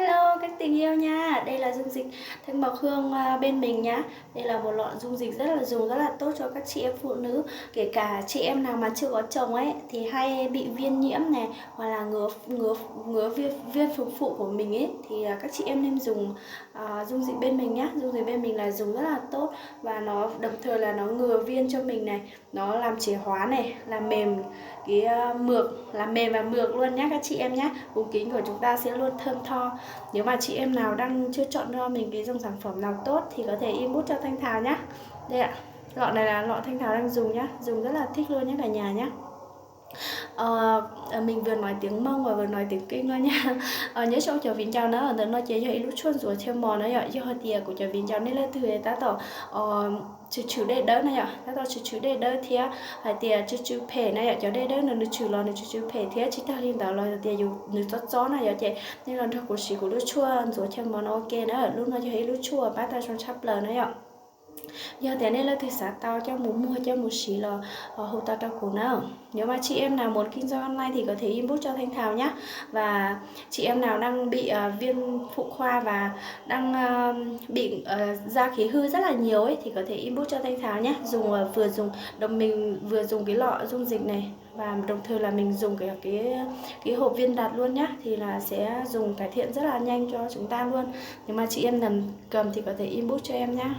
Hello các tình yêu nha. Đây là dung dịch thanh bọc hương bên mình nhá. Đây là một lọ dung dịch rất là tốt cho các chị em phụ nữ, kể cả chị em nào mà chưa có chồng ấy thì hay bị viêm nhiễm này, hoặc là ngứa ngứa ngứa viêm phùng phụ của mình ấy, thì các chị em nên dùng dung dịch bên mình nhá. Dung dịch bên mình là dùng rất là tốt, và nó đồng thời là nó ngừa viêm cho mình này, nó làm trẻ hóa này, làm mềm cái mượt, làm mềm và mượt luôn nhá các chị em nhá. Vùng kính của chúng ta sẽ luôn thơm tho. Nếu mà chị em nào đang chưa chọn cho mình cái dòng sản phẩm nào tốt thì có thể inbox cho Thanh Thảo nhá. Đây ạ, lọ này là lọ Thanh Thảo đang dùng nhá, dùng rất là thích luôn nhé cả nhà nhá. Mình vừa nói tiếng Mông và vừa nói tiếng Kinh luôn nha. Nhớ trong chờ vín chào nó ở nó chế cho lúc chuồn rồi theo mò nó vậy cho hơi tiề của chờ vín chào nên là từ ta tỏ chữ để đỡ này ạ, ta tỏ chữ để đỡ thì phải tiề chữ phê này ạ, cho để đỡ nó chữ lo này chữ phê thì chỉ ta liên tạo lo tiề dù nó gió này vậy chị nên là thằng của chị của lúc chuồn rồi theo mò nó ok nữa lúc nó cho thấy lúc chua bắt ta trong chắp lờ này ạ. Giờ thế nên là thì xã tao cho muốn mua cho một xí là hỗ trợ tao của nào. Nếu mà chị em nào muốn kinh doanh online thì có thể inbox cho Thanh Thảo nhé. Và chị em nào đang bị viêm phụ khoa và đang bị da khí hư rất là nhiều ấy thì có thể inbox cho Thanh Thảo nhé. Vừa dùng mình vừa dùng cái lọ dung dịch này, và đồng thời là mình dùng cái hộp viên đặt luôn nhá, thì là sẽ dùng cải thiện rất là nhanh cho chúng ta luôn. Nếu mà chị em cần cầm thì có thể inbox cho em nhá.